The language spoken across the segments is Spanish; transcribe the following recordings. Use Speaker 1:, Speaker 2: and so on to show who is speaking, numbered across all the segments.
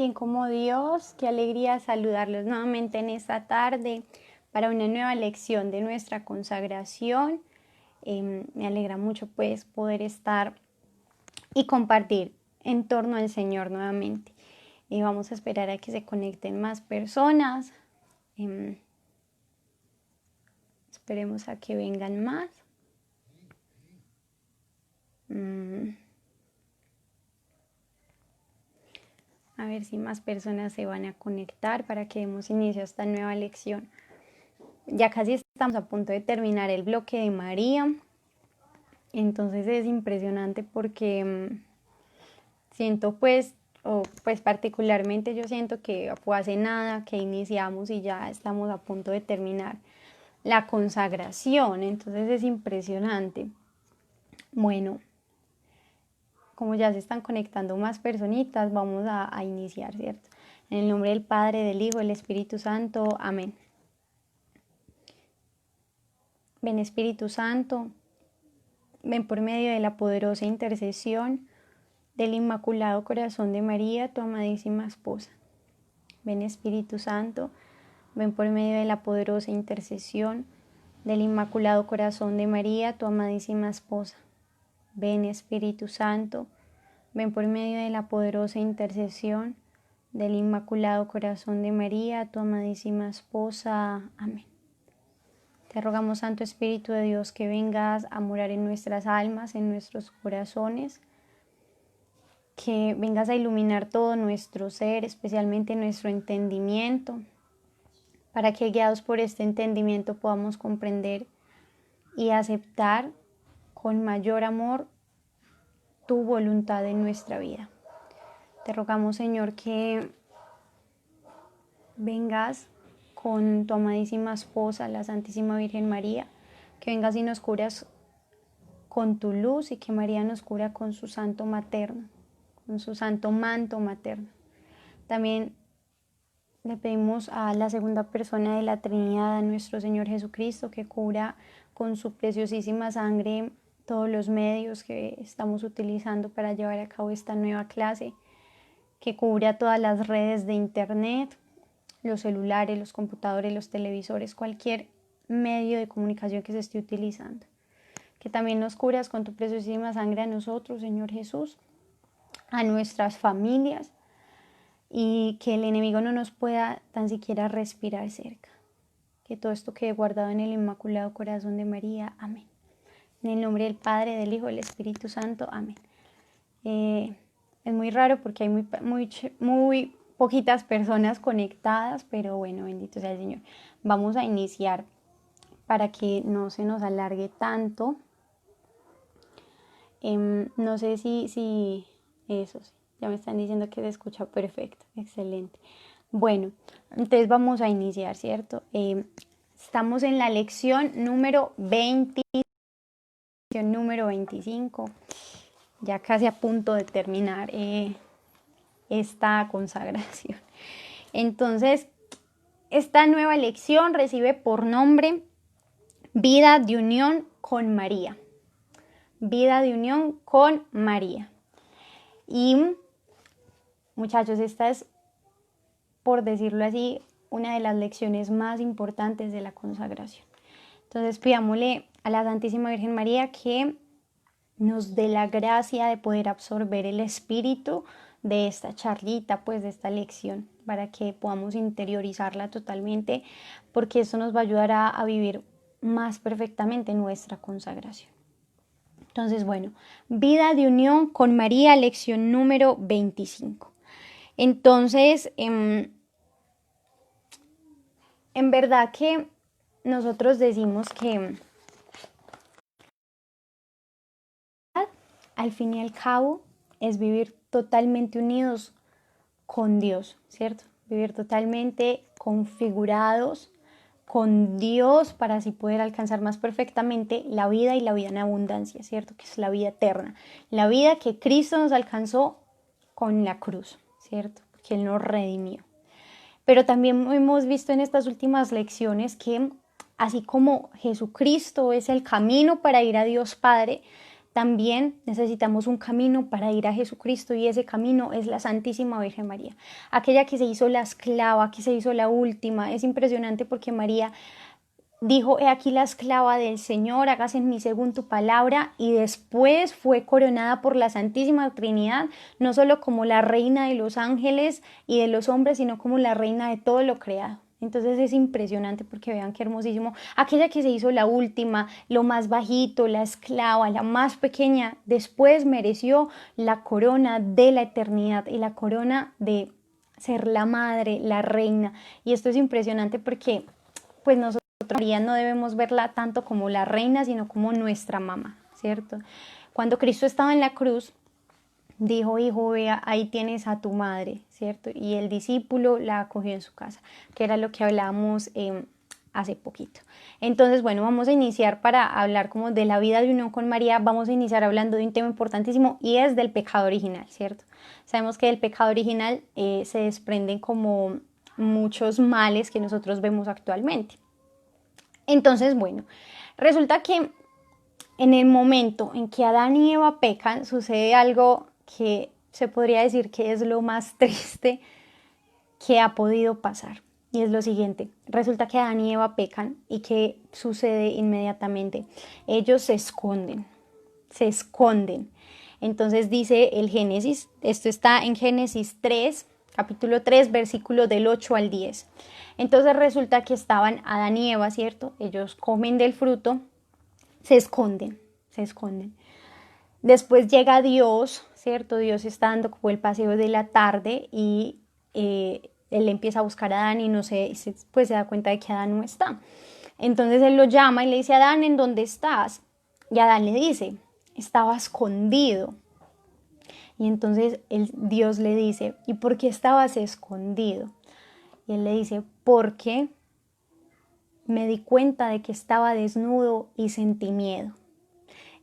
Speaker 1: ¿Quién como Dios? Qué alegría saludarlos nuevamente en esta tarde para una nueva lección de nuestra consagración. Me alegra mucho pues poder estar y compartir en torno al Señor nuevamente. Vamos a esperar a que se conecten más personas. Esperemos a que vengan más. A ver si más personas se van a conectar para que demos inicio a esta nueva lección. Ya casi estamos a punto de terminar el bloque de María. Entonces es impresionante porque siento pues particularmente yo siento que fue hace nada que iniciamos y ya estamos a punto de terminar la consagración. Entonces es impresionante. Bueno, como ya se están conectando más personitas, vamos a iniciar, ¿cierto? En el nombre del Padre, del Hijo, del Espíritu Santo. Amén. Ven Espíritu Santo, ven por medio de la poderosa intercesión del Inmaculado Corazón de María, tu amadísima esposa. Ven Espíritu Santo, ven por medio de la poderosa intercesión del Inmaculado Corazón de María, tu amadísima esposa. Ven Espíritu Santo, ven por medio de la poderosa intercesión del Inmaculado Corazón de María, tu amadísima esposa. Amén. Te rogamos, Santo Espíritu de Dios, que vengas a morar en nuestras almas, en nuestros corazones, que vengas a iluminar todo nuestro ser, especialmente nuestro entendimiento, para que guiados por este entendimiento podamos comprender y aceptar con mayor amor tu voluntad en nuestra vida. Te rogamos, Señor, que vengas con tu amadísima esposa, la Santísima Virgen María, que vengas y nos curas con tu luz y que María nos cura con su santo materno, con su santo manto materno. También le pedimos a la segunda persona de la Trinidad, a nuestro Señor Jesucristo, que cubra con su preciosísima sangre todos los medios que estamos utilizando para llevar a cabo esta nueva clase, que cubra todas las redes de internet, los celulares, los computadores, los televisores, cualquier medio de comunicación que se esté utilizando. Que también nos curas con tu preciosísima sangre a nosotros, Señor Jesús, a nuestras familias, y que el enemigo no nos pueda tan siquiera respirar cerca. Que todo esto quede guardado en el Inmaculado Corazón de María. Amén. En el nombre del Padre, del Hijo, del Espíritu Santo. Amén. Es muy raro porque hay muy poquitas personas conectadas, pero bueno, bendito sea el Señor. Vamos a iniciar para que no se nos alargue tanto. No sé si eso sí, ya me están diciendo que se escucha perfecto, excelente. Bueno, entonces vamos a iniciar, ¿cierto? Estamos en la lección número 25, ya casi a punto de terminar esta consagración. Entonces, esta nueva lección recibe por nombre Vida de unión con María. Vida de unión con María. Y muchachos, esta es, por decirlo así, una de las lecciones más importantes de la consagración. Entonces pidámosle a la Santísima Virgen María que nos dé la gracia de poder absorber el espíritu de esta charlita, pues de esta lección, para que podamos interiorizarla totalmente, porque eso nos va a ayudar a vivir más perfectamente nuestra consagración. Entonces, bueno, vida de unión con María, lección número 25. Entonces, en verdad que nosotros decimos que al fin y al cabo es vivir totalmente unidos con Dios, ¿cierto? Vivir totalmente configurados con Dios para así poder alcanzar más perfectamente la vida y la vida en abundancia, ¿cierto? Que es la vida eterna, la vida que Cristo nos alcanzó con la cruz, ¿cierto? Que Él nos redimió. Pero también hemos visto en estas últimas lecciones que así como Jesucristo es el camino para ir a Dios Padre, también necesitamos un camino para ir a Jesucristo y ese camino es la Santísima Virgen María, aquella que se hizo la esclava, que se hizo la última. Es impresionante porque María dijo: he aquí la esclava del Señor, hágase en mí según tu palabra, y después fue coronada por la Santísima Trinidad, no solo como la reina de los ángeles y de los hombres, sino como la reina de todo lo creado. Entonces es impresionante porque vean qué hermosísimo. Aquella que se hizo la última, lo más bajito, la esclava, la más pequeña, después mereció la corona de la eternidad y la corona de ser la madre, la reina. Y esto es impresionante porque pues nosotros María no debemos verla tanto como la reina, sino como nuestra mamá, ¿cierto? Cuando Cristo estaba en la cruz, dijo: hijo, vea, ahí tienes a tu madre, ¿cierto? Y el discípulo la acogió en su casa, que era lo que hablábamos hace poquito. Entonces, bueno, vamos a iniciar para hablar como de la vida de unión con María. Vamos a iniciar hablando de un tema importantísimo y es del pecado original, ¿cierto? Sabemos que del pecado original se desprenden como muchos males que nosotros vemos actualmente. Entonces, bueno, resulta que en el momento en que Adán y Eva pecan, sucede algo que se podría decir que es lo más triste que ha podido pasar. Y es lo siguiente: resulta que Adán y Eva pecan y ¿qué sucede inmediatamente? Ellos se esconden, se esconden. Entonces dice el Génesis, esto está en Génesis 3, capítulo 3, versículos del 8 al 10. Entonces resulta que estaban Adán y Eva, ¿cierto? Ellos comen del fruto, se esconden, se esconden. Después llega Dios, ¿cierto? Dios está dando como el paseo de la tarde y él empieza a buscar a Adán y no sé, pues se da cuenta de que Adán no está. Entonces él lo llama y le dice: Adán, ¿en dónde estás? Y Adán le dice: estaba escondido. Y entonces Dios le dice: ¿y por qué estabas escondido? Y él le dice: porque me di cuenta de que estaba desnudo y sentí miedo.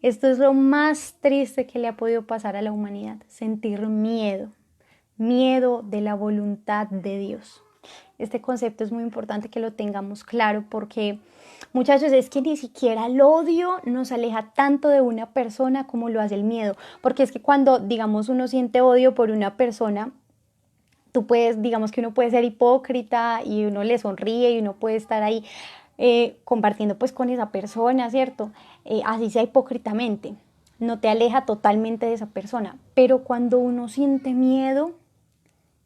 Speaker 1: Esto es lo más triste que le ha podido pasar a la humanidad: sentir miedo, miedo de la voluntad de Dios. Este concepto es muy importante que lo tengamos claro porque muchachos, es que ni siquiera el odio nos aleja tanto de una persona como lo hace el miedo, porque es que cuando, digamos, uno siente odio por una persona, tú puedes, digamos que uno puede ser hipócrita y uno le sonríe y uno puede estar ahí compartiendo pues con esa persona, ¿cierto? Así sea hipócritamente, no te aleja totalmente de esa persona, pero cuando uno siente miedo,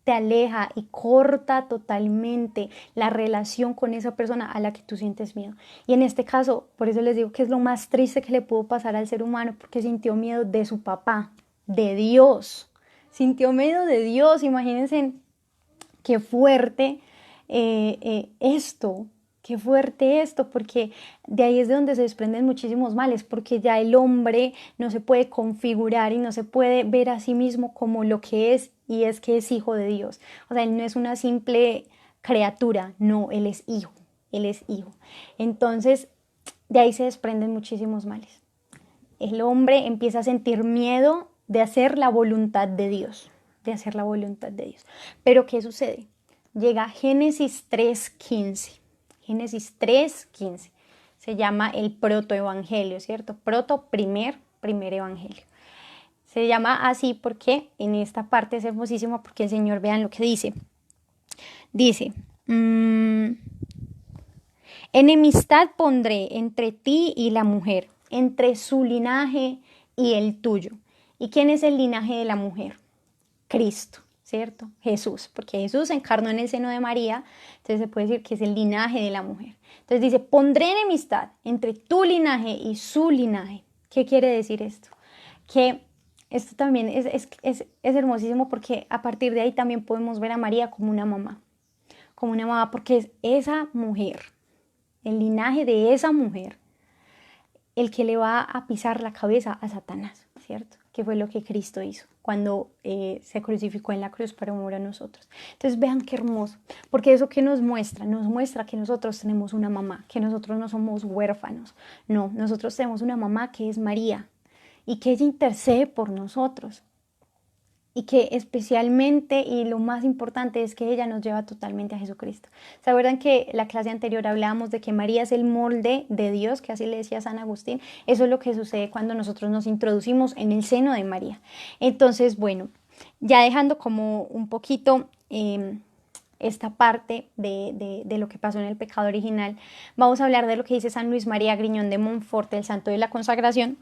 Speaker 1: te aleja y corta totalmente la relación con esa persona a la que tú sientes miedo. Y en este caso, por eso les digo que es lo más triste que le pudo pasar al ser humano, porque sintió miedo de su papá, de Dios. Sintió miedo de Dios. Imagínense qué fuerte esto. Qué fuerte esto, porque de ahí es de donde se desprenden muchísimos males, porque ya el hombre no se puede configurar y no se puede ver a sí mismo como lo que es, y es que es hijo de Dios. O sea, él no es una simple criatura, no, él es hijo, él es hijo. Entonces, de ahí se desprenden muchísimos males. El hombre empieza a sentir miedo de hacer la voluntad de Dios, de hacer la voluntad de Dios. Pero ¿qué sucede? Llega Génesis 3:15. Génesis 3:15. Se llama el protoevangelio, ¿cierto? Primer evangelio. Se llama así porque en esta parte es hermosísimo porque el Señor, vean lo que dice. Dice: enemistad pondré entre ti y la mujer, entre su linaje y el tuyo. ¿Y quién es el linaje de la mujer? Cristo, ¿cierto? Jesús, porque Jesús se encarnó en el seno de María, entonces se puede decir que es el linaje de la mujer. Entonces dice: pondré enemistad entre tu linaje y su linaje. ¿Qué quiere decir esto? Que esto también es hermosísimo porque a partir de ahí también podemos ver a María como una mamá, porque es esa mujer, el linaje de esa mujer, el que le va a pisar la cabeza a Satanás, ¿cierto? Que fue lo que Cristo hizo cuando se crucificó en la cruz para morir a nosotros. Entonces vean qué hermoso, porque eso que nos muestra que nosotros tenemos una mamá, que nosotros no somos huérfanos, no, nosotros tenemos una mamá que es María y que ella intercede por nosotros. y que especialmente y lo más importante es que ella nos lleva totalmente a Jesucristo. ¿Se acuerdan que la clase anterior hablábamos de que María es el molde de Dios, que así le decía San Agustín? Eso es lo que sucede cuando nosotros nos introducimos en el seno de María. Entonces, bueno, ya dejando como un poquito esta parte de lo que pasó en el pecado original, vamos a hablar de lo que dice San Luis María Griñón de Montfort, el santo de la consagración.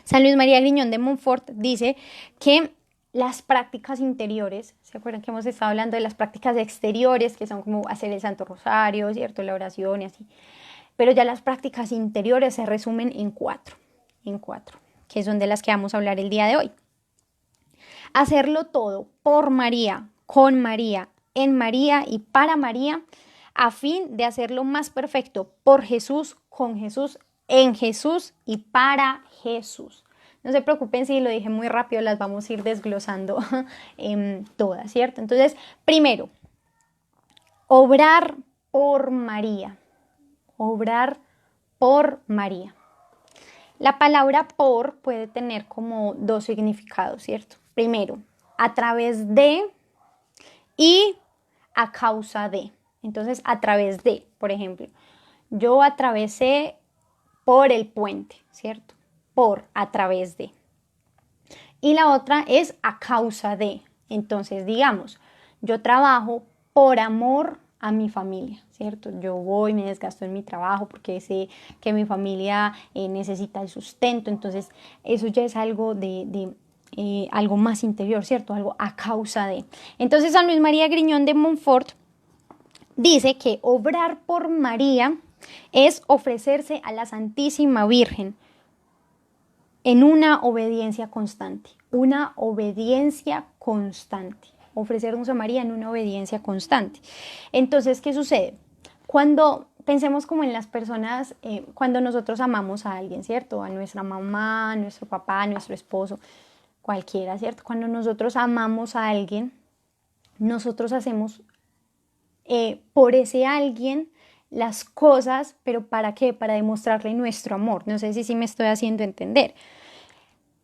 Speaker 1: San Luis María Griñón de Montfort dice que las prácticas interiores, ¿se acuerdan que hemos estado hablando de las prácticas exteriores, que son como hacer el Santo Rosario, ¿cierto? La oración y así. Pero ya las prácticas interiores se resumen en cuatro, que son de las que vamos a hablar el día de hoy. Hacerlo todo por María, con María, en María y para María, a fin de hacerlo más perfecto por Jesús, con Jesús, en Jesús y para Jesús. No se preocupen si lo dije muy rápido, las vamos a ir desglosando todas, ¿cierto? Entonces, primero, obrar por María. Obrar por María. La palabra por puede tener como dos significados, ¿cierto? Primero, a través de y a causa de. Entonces, a través de, por ejemplo, yo atravesé por el puente, ¿cierto? Por, a través de. Y la otra es a causa de. Entonces, digamos, yo trabajo por amor a mi familia, ¿cierto? Yo voy, me desgasto en mi trabajo porque sé que mi familia necesita el sustento, entonces eso ya es algo algo más interior, ¿cierto? Algo a causa de. Entonces, San Luis María Griñón de Montfort dice que obrar por María es ofrecerse a la Santísima Virgen en una obediencia constante, ofrecernos a María en una obediencia constante. Entonces, ¿qué sucede? Cuando pensemos como en las personas, cuando nosotros amamos a alguien, ¿cierto? A nuestra mamá, a nuestro papá, a nuestro esposo, cualquiera, ¿cierto? Cuando nosotros amamos a alguien, nosotros hacemos por ese alguien las cosas, pero ¿para qué? Para demostrarle nuestro amor. No sé si me estoy haciendo entender.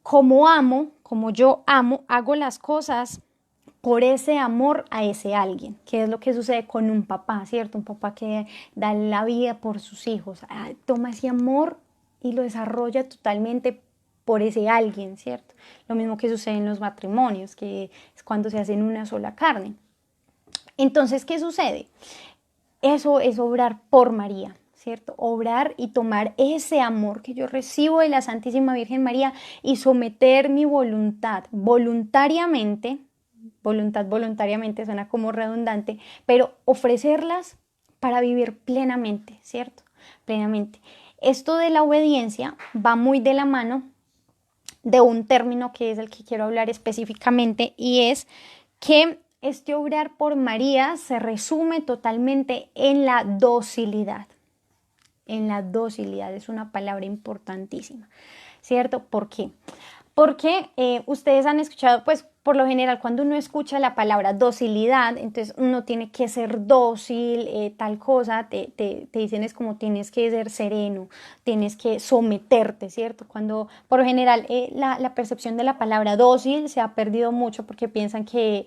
Speaker 1: Como yo amo, hago las cosas por ese amor a ese alguien, que es lo que sucede con un papá, ¿cierto? Un papá que da la vida por sus hijos, toma ese amor y lo desarrolla totalmente por ese alguien, ¿cierto? Lo mismo que sucede en los matrimonios, que es cuando se hacen una sola carne. Entonces, ¿qué sucede? Eso es obrar por María, ¿cierto? Obrar y tomar ese amor que yo recibo de la Santísima Virgen María y someter mi voluntad voluntariamente, voluntariamente suena como redundante, pero ofrecerlas para vivir plenamente, ¿cierto? Plenamente. Esto de la obediencia va muy de la mano de un término que es el que quiero hablar específicamente y es que este obrar por María se resume totalmente en la docilidad. En la docilidad es una palabra importantísima, ¿cierto? ¿Por qué? Porque ustedes han escuchado, pues por lo general cuando uno escucha la palabra docilidad, entonces uno tiene que ser dócil, tal cosa, te dicen es como tienes que ser sereno, tienes que someterte, ¿cierto? Cuando por lo general la percepción de la palabra dócil se ha perdido mucho porque piensan que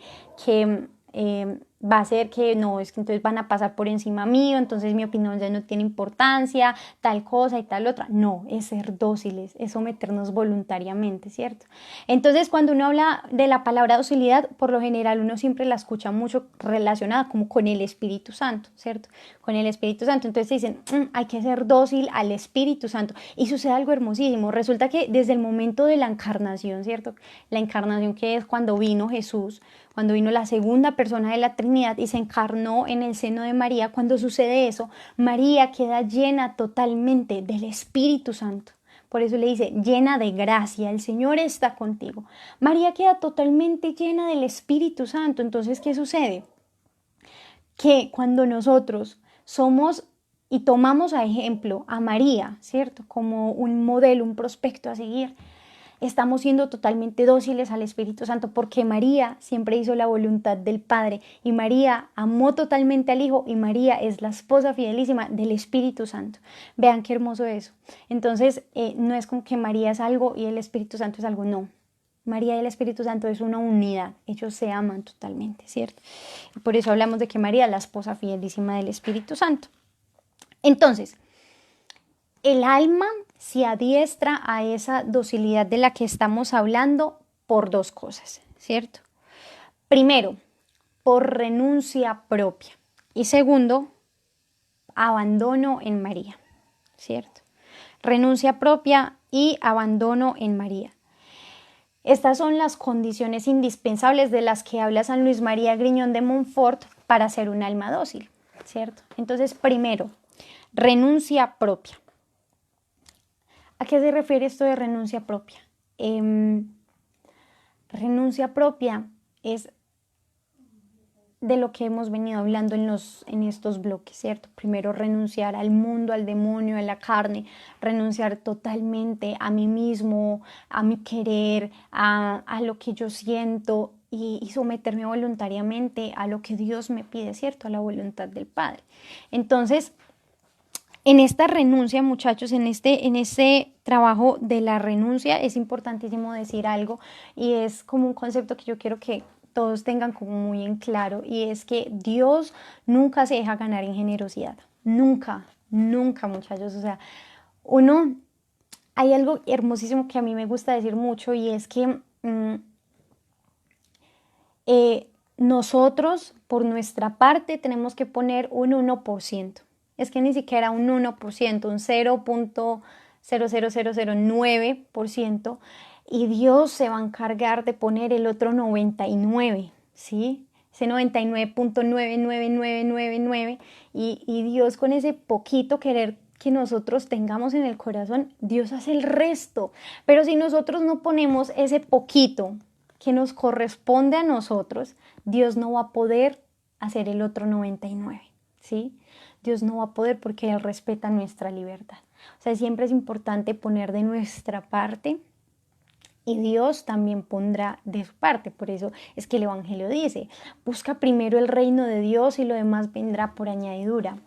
Speaker 1: va a ser que no, es que entonces van a pasar por encima mío, entonces mi opinión ya no tiene importancia, tal cosa y tal otra. No, es ser dóciles, es someternos voluntariamente, ¿cierto? Entonces, cuando uno habla de la palabra docilidad, por lo general uno siempre la escucha mucho relacionada como con el Espíritu Santo, ¿cierto? Con el Espíritu Santo. Entonces dicen, hay que ser dócil al Espíritu Santo. Y sucede algo hermosísimo. Resulta que desde el momento de la encarnación, ¿cierto? La encarnación que es cuando vino Jesús, cuando vino la segunda persona de la Trinidad y se encarnó en el seno de María, cuando sucede eso, María queda llena totalmente del Espíritu Santo. Por eso le dice, llena de gracia, el Señor está contigo. María queda totalmente llena del Espíritu Santo. Entonces, ¿qué sucede? Que cuando nosotros somos y tomamos a ejemplo a María, ¿cierto? Como un modelo, un prospecto a seguir, estamos siendo totalmente dóciles al Espíritu Santo porque María siempre hizo la voluntad del Padre y María amó totalmente al Hijo y María es la esposa fidelísima del Espíritu Santo. Vean qué hermoso eso. Entonces, no es como que María es algo y el Espíritu Santo es algo, no. María y el Espíritu Santo es una unidad, ellos se aman totalmente, ¿cierto? Y por eso hablamos de que María es la esposa fidelísima del Espíritu Santo. Entonces, el alma se adiestra a esa docilidad de la que estamos hablando por dos cosas, ¿cierto? Primero, por renuncia propia. Y segundo, abandono en María, ¿cierto? Renuncia propia y abandono en María. Estas son las condiciones indispensables de las que habla San Luis María Griñón de Montfort para ser un alma dócil, ¿cierto? Entonces, primero, renuncia propia. ¿A qué se refiere esto de renuncia propia? Renuncia propia es de lo que hemos venido hablando en estos bloques, ¿cierto? Primero, renunciar al mundo, al demonio, a la carne, renunciar totalmente a mí mismo, a mi querer, a lo que yo siento y someterme voluntariamente a lo que Dios me pide, ¿cierto? A la voluntad del Padre. Entonces, en esta renuncia, muchachos, en este trabajo de la renuncia es importantísimo decir algo y es como un concepto que yo quiero que todos tengan como muy en claro, y es que Dios nunca se deja ganar en generosidad, nunca, nunca, muchachos. O sea, hay algo hermosísimo que a mí me gusta decir mucho, y es que nosotros por nuestra parte tenemos que poner un 1%, es que ni siquiera un 1%, un 0.00009%, y Dios se va a encargar de poner el otro 99%, ¿sí? Ese 99.99999, y Dios, con ese poquito querer que nosotros tengamos en el corazón, Dios hace el resto. Pero si nosotros no ponemos ese poquito que nos corresponde a nosotros, Dios no va a poder hacer el otro 99%, ¿sí? Dios no va a poder, porque Él respeta nuestra libertad. O sea, siempre es importante poner de nuestra parte, y Dios también pondrá de su parte. Por eso es que el Evangelio dice: busca primero el reino de Dios y lo demás vendrá por añadidura.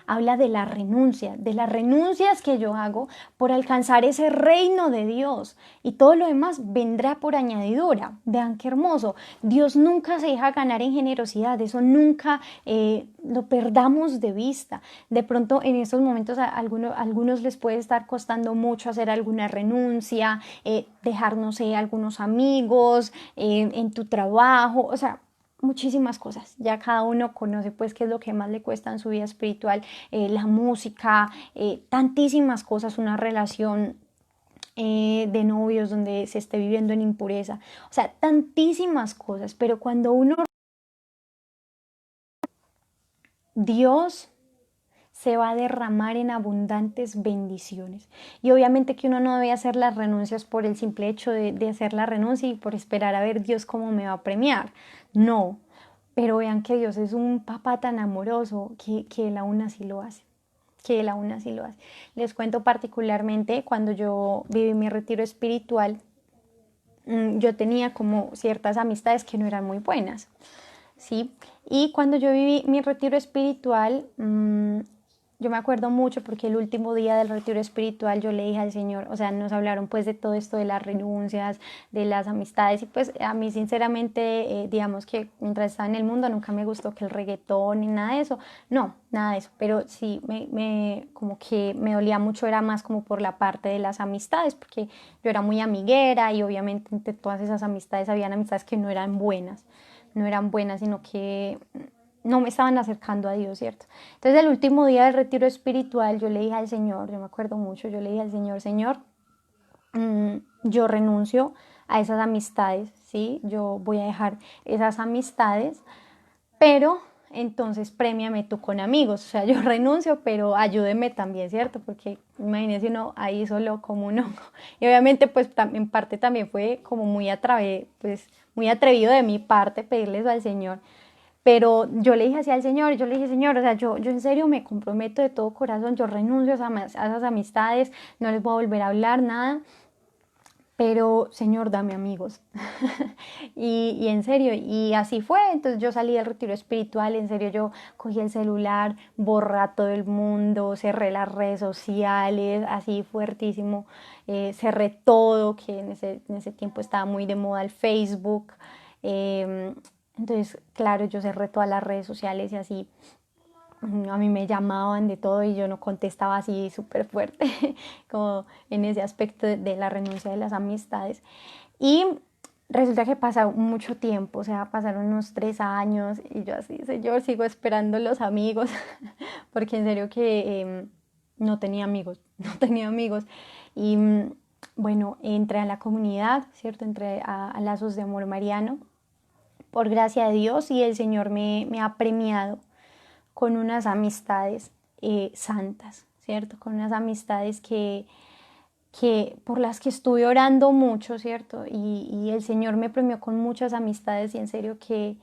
Speaker 1: Habla de la renuncia, de las renuncias que yo hago por alcanzar ese reino de Dios, y todo lo demás vendrá por añadidura. Vean qué hermoso. Dios nunca se deja ganar en generosidad, eso nunca lo perdamos de vista. De pronto en estos momentos a algunos les puede estar costando mucho hacer alguna renuncia, dejar, no sé, algunos amigos, en tu trabajo, o sea, muchísimas cosas. Ya cada uno conoce pues qué es lo que más le cuesta en su vida espiritual, la música, tantísimas cosas, una relación de novios donde se esté viviendo en impureza, o sea, tantísimas cosas. Pero cuando uno, Dios se va a derramar en abundantes bendiciones. Y obviamente que uno no debe hacer las renuncias por el simple hecho de hacer la renuncia y por esperar a ver Dios cómo me va a premiar. No, pero vean que Dios es un papá tan amoroso que Él aún así lo hace. Que Él aún así lo hace. Les cuento particularmente cuando yo viví mi retiro espiritual, yo tenía como ciertas amistades que no eran muy buenas, ¿sí? Y cuando yo viví mi retiro espiritual, yo me acuerdo mucho porque el último día del retiro espiritual yo le dije al Señor, o sea, nos hablaron pues de todo esto de las renuncias, de las amistades, y pues a mí sinceramente, digamos que mientras estaba en el mundo nunca me gustó que el reggaetón ni nada de eso, no, nada de eso, pero sí como que me dolía mucho, era más como por la parte de las amistades, porque yo era muy amiguera y obviamente entre todas esas amistades habían amistades que no eran buenas, sino que no me estaban acercando a Dios, ¿cierto? Entonces el último día del retiro espiritual yo le dije al Señor, yo me acuerdo mucho, yo le dije al Señor: Señor, yo renuncio a esas amistades, ¿sí? Yo voy a dejar esas amistades, pero entonces premiame tú con amigos. O sea, yo renuncio, pero ayúdeme también, ¿cierto? Porque imagínense uno ahí solo como uno. Y obviamente pues en parte también fue como muy atrevido de mi parte pedirles al Señor. Pero yo le dije así al Señor, yo le dije: Señor, o sea, yo en serio me comprometo de todo corazón, yo renuncio a esas amistades, no les voy a volver a hablar nada, pero Señor, dame amigos. Y en serio, y así fue. Entonces yo salí del retiro espiritual, en serio, yo cogí el celular, borré a todo el mundo, cerré las redes sociales, así fuertísimo, cerré todo, que en ese tiempo estaba muy de moda el Facebook. Entonces, claro, yo cerré todas las redes sociales y así. A mí me llamaban de todo y yo no contestaba así súper fuerte, como en ese aspecto de la renuncia de las amistades. Y resulta que pasó mucho tiempo, o sea, pasaron unos 3 años y yo así, Señor, sigo esperando los amigos, porque en serio que no tenía amigos, no tenía amigos. Y bueno, entré a la comunidad, ¿cierto? Entré a Lazos de Amor Mariano, por gracia de Dios, y el Señor me ha premiado con unas amistades santas, ¿cierto? Con unas amistades que por las que estuve orando mucho, ¿cierto? Y el Señor me premió con muchas amistades y en serio que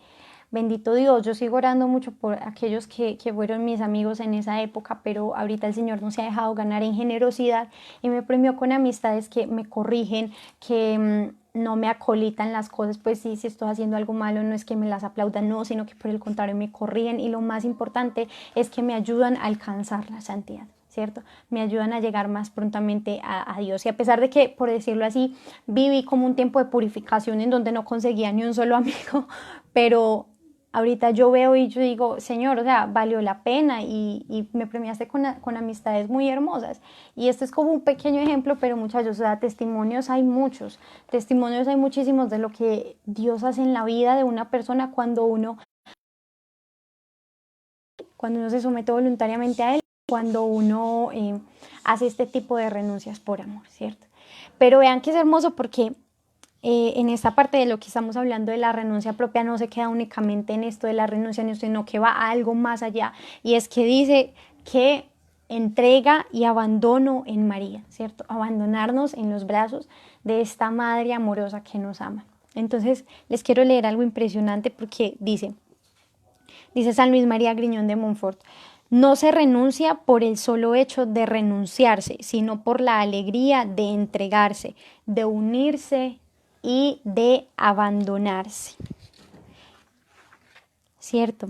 Speaker 1: bendito Dios, yo sigo orando mucho por aquellos que fueron mis amigos en esa época, pero ahorita el Señor no se ha dejado ganar en generosidad y me premió con amistades que me corrigen, que no me acolitan las cosas, pues sí, si estoy haciendo algo malo no es que me las aplaudan, no, sino que por el contrario me corrigen y lo más importante es que me ayudan a alcanzar la santidad, ¿cierto? Me ayudan a llegar más prontamente a Dios. Y a pesar de que, por decirlo así, viví como un tiempo de purificación en donde no conseguía ni un solo amigo, pero ahorita yo veo y yo digo, Señor, o sea, valió la pena y me premiaste con amistades muy hermosas. Y este es como un pequeño ejemplo, pero muchachos, o sea, testimonios hay muchos, testimonios hay muchísimos de lo que Dios hace en la vida de una persona cuando uno se somete voluntariamente a Él, cuando uno hace este tipo de renuncias por amor, ¿cierto? Pero vean que es hermoso porque en esta parte de lo que estamos hablando de la renuncia propia no se queda únicamente en esto de la renuncia, sino que va a algo más allá. Y es que dice que entrega y abandono en María, ¿cierto? Abandonarnos en los brazos de esta madre amorosa que nos ama. Entonces les quiero leer algo impresionante porque dice San Luis María Griñón de Montfort: no se renuncia por el solo hecho de renunciarse, sino por la alegría de entregarse, de unirse y de abandonarse. ¿Cierto?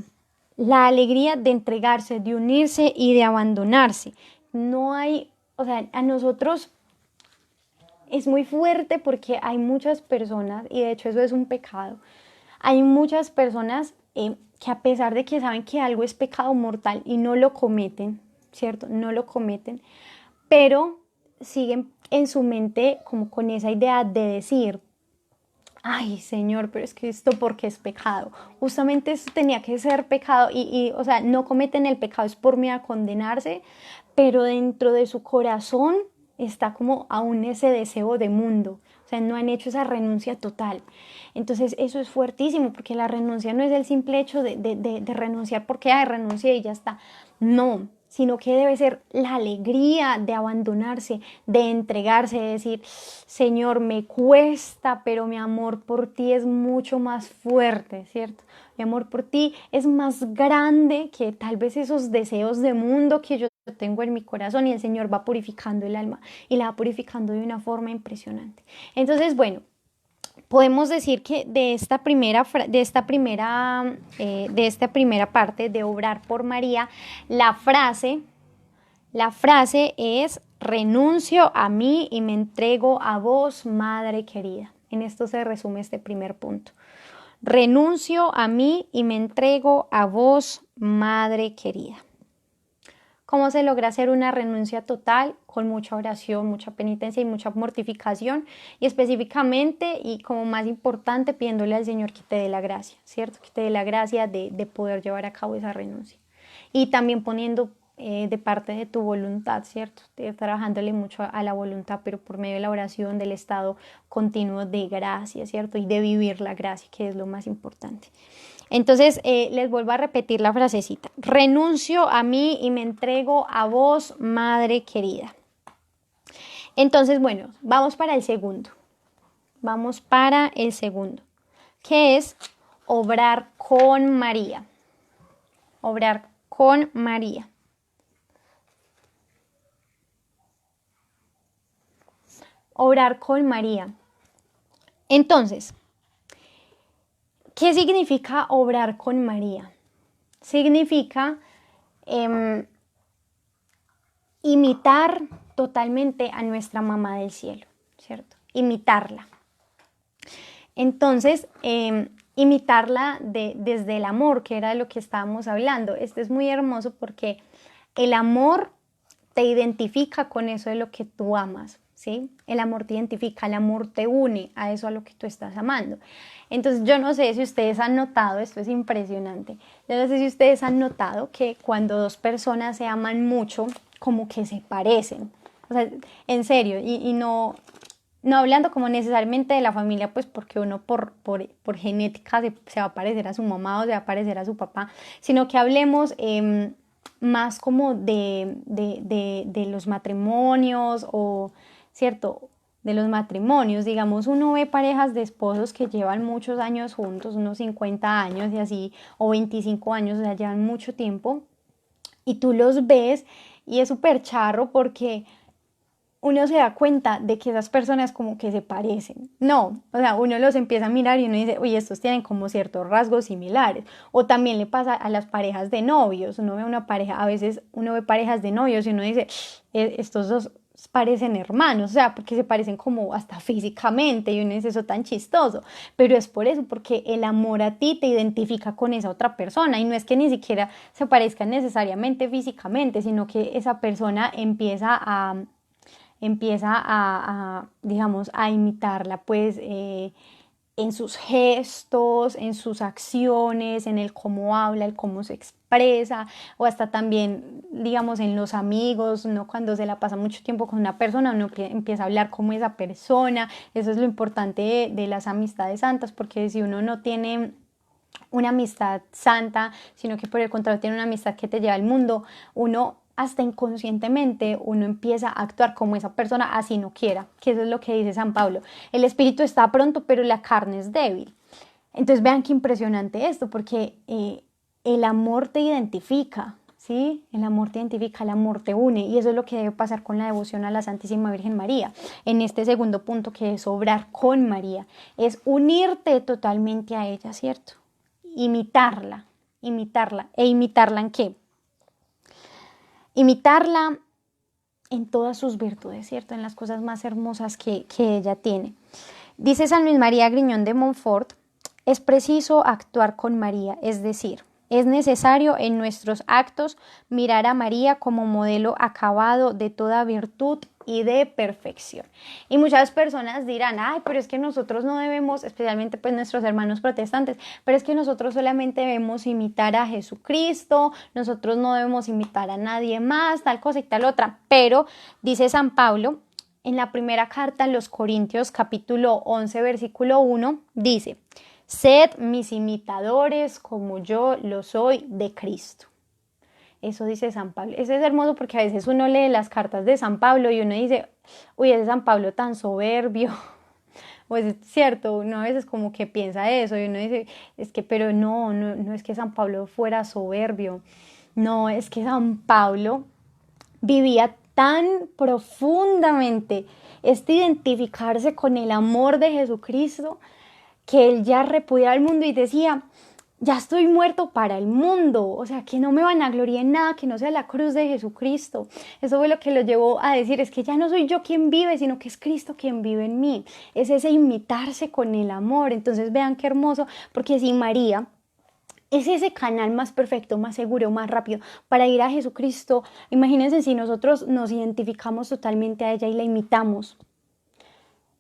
Speaker 1: La alegría de entregarse, de unirse y de abandonarse. No hay, o sea, a nosotros es muy fuerte porque hay muchas personas, y de hecho eso es un pecado, hay muchas personas que a pesar de que saben que algo es pecado mortal y no lo cometen, ¿cierto? No lo cometen, pero siguen en su mente como con esa idea de decir, ay, Señor, pero es que esto porque es pecado. Justamente esto tenía que ser pecado o sea, no cometen el pecado, es por miedo a condenarse, pero dentro de su corazón está como aún ese deseo de mundo. O sea, no han hecho esa renuncia total. Entonces, eso es fuertísimo, porque la renuncia no es el simple hecho de renunciar porque renuncié y ya está. No, sino que debe ser la alegría de abandonarse, de entregarse, de decir, Señor, me cuesta, pero mi amor por ti es mucho más fuerte, ¿cierto? Mi amor por ti es más grande que tal vez esos deseos de mundo que yo tengo en mi corazón, y el Señor va purificando el alma y la va purificando de una forma impresionante. Entonces, bueno, podemos decir que de esta primera parte de obrar por María, la frase es: renuncio a mí y me entrego a vos, Madre querida. En esto se resume este primer punto. Renuncio a mí y me entrego a vos, Madre querida. ¿Cómo se logra hacer una renuncia total? Con mucha oración, mucha penitencia y mucha mortificación, y específicamente y como más importante, pidiéndole al Señor que te dé la gracia, ¿cierto? Que te dé la gracia de poder llevar a cabo esa renuncia. Y también poniendo de parte de tu voluntad, ¿cierto? Trabajándole mucho a la voluntad, pero por medio de la oración, del estado continuo de gracia, ¿cierto? Y de vivir la gracia, que es lo más importante. Entonces, les vuelvo a repetir la frasecita. Renuncio a mí y me entrego a vos, Madre querida. Entonces, bueno, vamos para el segundo. Vamos para el segundo, que es obrar con María. Obrar con María. Obrar con María. Entonces, ¿qué significa obrar con María? Significa imitar totalmente a nuestra mamá del cielo, ¿cierto? Imitarla. Entonces, imitarla desde el amor, que era de lo que estábamos hablando. Esto es muy hermoso porque el amor te identifica con eso de lo que tú amas, ¿sí? El amor te identifica, el amor te une a eso a lo que tú estás amando. Entonces, yo no sé si ustedes han notado, esto es impresionante, yo no sé si ustedes han notado que cuando dos personas se aman mucho, como que se parecen. O sea, en serio, y no hablando como necesariamente de la familia, pues porque uno por genética se va a parecer a su mamá o se va a parecer a su papá, sino que hablemos más como de los matrimonios o, ¿cierto? De los matrimonios, digamos, uno ve parejas de esposos que llevan muchos años juntos, unos 50 años y así, o 25 años, o sea, llevan mucho tiempo, y tú los ves y es súper charro porque uno se da cuenta de que esas personas como que se parecen. No, o sea, uno los empieza a mirar y uno dice, oye, estos tienen como ciertos rasgos similares. O también le pasa a las parejas de novios. Uno ve una pareja, a veces uno ve parejas de novios y uno dice, estos dos parecen hermanos, o sea, porque se parecen como hasta físicamente y uno dice eso tan chistoso, pero es por eso, porque el amor a ti te identifica con esa otra persona y no es que ni siquiera se parezcan necesariamente físicamente, sino que esa persona empieza digamos, a imitarla, pues en sus gestos, en sus acciones, en el cómo habla, el cómo se expresa, o hasta también, digamos, en los amigos, ¿no? Cuando se la pasa mucho tiempo con una persona, uno empieza a hablar como esa persona. Eso es lo importante de las amistades santas, porque si uno no tiene una amistad santa, sino que por el contrario tiene una amistad que te lleva al mundo, uno hasta inconscientemente uno empieza a actuar como esa persona así no quiera, que eso es lo que dice San Pablo. El espíritu está pronto, pero la carne es débil. Entonces vean qué impresionante esto, porque el amor te identifica, ¿sí? El amor te identifica, el amor te une, y eso es lo que debe pasar con la devoción a la Santísima Virgen María. En este segundo punto, que es obrar con María, es unirte totalmente a ella, ¿cierto? Imitarla. ¿E imitarla en qué? Imitarla en todas sus virtudes, ¿cierto? En las cosas más hermosas que ella tiene. Dice San Luis María Griñón de Montfort, es preciso actuar con María, es decir, es necesario en nuestros actos mirar a María como modelo acabado de toda virtud y de perfección. Y muchas personas dirán, ay, pero es que nosotros no debemos, especialmente pues nuestros hermanos protestantes, pero es que nosotros solamente debemos imitar a Jesucristo, nosotros no debemos imitar a nadie más, tal cosa y tal otra. Pero dice San Pablo, en la primera carta a los Corintios, capítulo 11, versículo 1, dice, sed mis imitadores como yo lo soy de Cristo. Eso dice San Pablo. Eso es hermoso porque a veces uno lee las cartas de San Pablo y uno dice, uy, ese San Pablo tan soberbio. Pues es cierto, uno a veces como que piensa eso y uno dice, es que, pero no es que San Pablo fuera soberbio. No, es que San Pablo vivía tan profundamente identificarse con el amor de Jesucristo que él ya repudiaba al mundo y decía, ya estoy muerto para el mundo, o sea, que no me vanaglorie en nada que no sea la cruz de Jesucristo. Eso fue lo que lo llevó a decir, es que ya no soy yo quien vive, sino que es Cristo quien vive en mí. Es ese imitarse con el amor. Entonces vean qué hermoso, porque si María es ese canal más perfecto, más seguro, más rápido para ir a Jesucristo, imagínense si nosotros nos identificamos totalmente a ella y la imitamos,